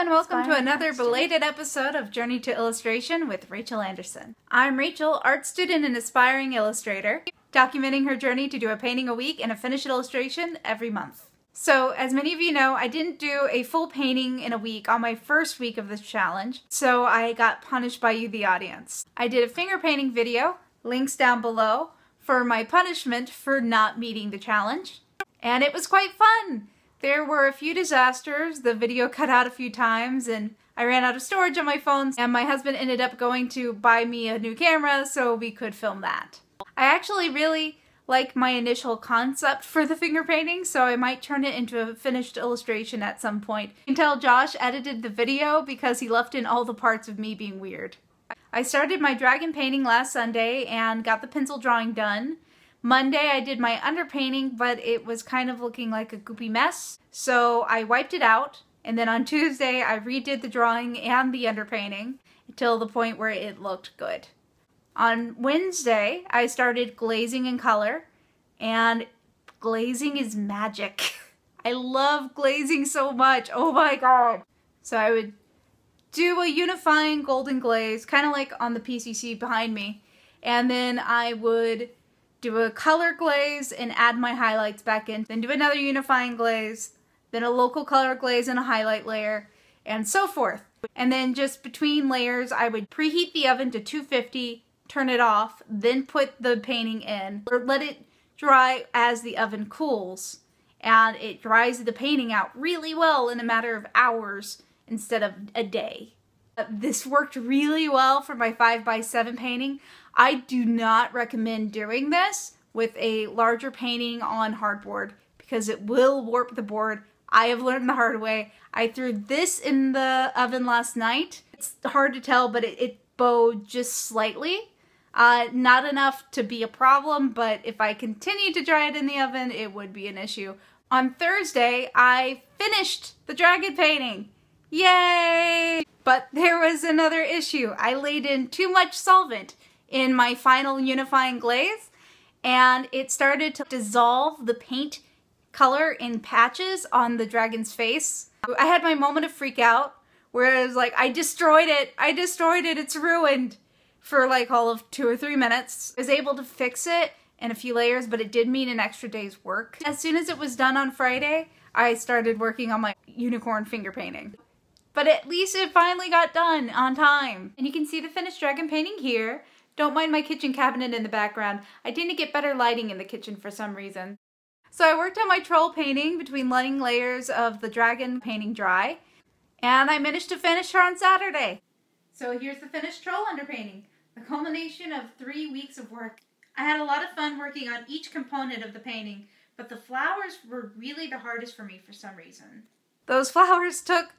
and welcome to another belated episode of Journey to Illustration with Rachel Anderson. I'm Rachel, art student and aspiring illustrator, documenting her journey to do a painting a week and a finished illustration every month. So, as many of you know, I didn't do a full painting in a week on my first week of this challenge, so I got punished by you, the audience. I did a finger painting video, links down below, for my punishment for not meeting the challenge, and it was quite fun! There were a few disasters, the video cut out a few times, and I ran out of storage on my phone, and my husband ended up going to buy me a new camera so we could film that. I actually really like my initial concept for the finger painting, so I might turn it into a finished illustration at some point. You can tell Josh edited the video because he left in all the parts of me being weird. I started my dragon painting last Sunday and got the pencil drawing done. Monday I did my underpainting, but it was kind of looking like a goopy mess, so I wiped it out, and then on Tuesday I redid the drawing and the underpainting until the point where it looked good. On Wednesday I started glazing in color, and glazing is magic. I love glazing so much, oh my god! So I would do a unifying golden glaze, kind of like on the PCC behind me, and then I would do a color glaze and add my highlights back in, then do another unifying glaze, then a local color glaze and a highlight layer, and so forth. And then just between layers, I would preheat the oven to 250, turn it off, then put the painting in, or let it dry as the oven cools, and it dries the painting out really well in a matter of hours instead of a day. This worked really well for my 5x7 painting. I do not recommend doing this with a larger painting on hardboard because it will warp the board. I have learned the hard way. I threw this in the oven last night. It's hard to tell, but it bowed just slightly. Not enough to be a problem, but if I continued to dry it in the oven, it would be an issue. On Thursday, I finished the dragon painting. Yay! But there was another issue. I laid in too much solvent in my final unifying glaze, and it started to dissolve the paint color in patches on the dragon's face. I had my moment of freak out where I was like, I destroyed it, it's ruined, for like all of 2 or 3 minutes. I was able to fix it in a few layers, but it did mean an extra day's work. As soon as it was done on Friday, I started working on my unicorn finger painting. But at least it finally got done on time. And you can see the finished dragon painting here. Don't mind my kitchen cabinet in the background. I need to get better lighting in the kitchen for some reason. So I worked on my troll painting between letting layers of the dragon painting dry. And I managed to finish her on Saturday. So here's the finished troll underpainting. The culmination of 3 weeks of work. I had a lot of fun working on each component of the painting, but the flowers were really the hardest for me for some reason. Those flowers took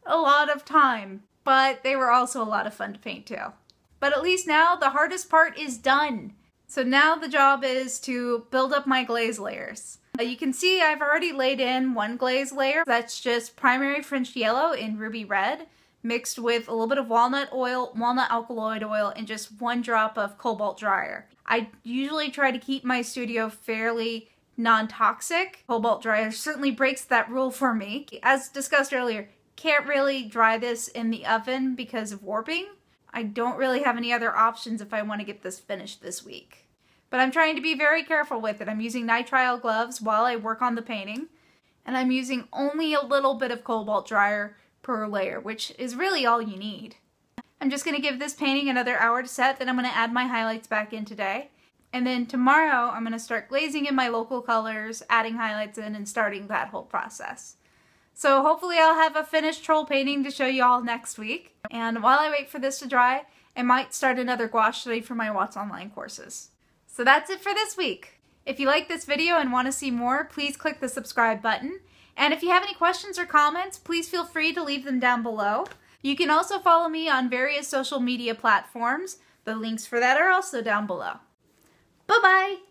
a lot of time, but they were also a lot of fun to paint too. But at least now the hardest part is done. So now the job is to build up my glaze layers. You can see I've already laid in one glaze layer. That's just primary French yellow in ruby red, mixed with a little bit of walnut oil, walnut alkaloid oil, and just 1 drop of cobalt dryer. I usually try to keep my studio fairly non-toxic. Cobalt dryer certainly breaks that rule for me. As discussed earlier, can't really dry this in the oven because of warping. I don't really have any other options if I want to get this finished this week. But I'm trying to be very careful with it. I'm using nitrile gloves while I work on the painting, and I'm using only a little bit of cobalt dryer per layer, which is really all you need. I'm just going to give this painting another hour to set, then I'm going to add my highlights back in today. And then tomorrow I'm going to start glazing in my local colors, adding highlights in, and starting that whole process. So hopefully I'll have a finished troll painting to show you all next week. And while I wait for this to dry, I might start another gouache study for my Watts Online courses. So that's it for this week. If you like this video and want to see more, please click the subscribe button. And if you have any questions or comments, please feel free to leave them down below. You can also follow me on various social media platforms. The links for that are also down below. Bye-bye!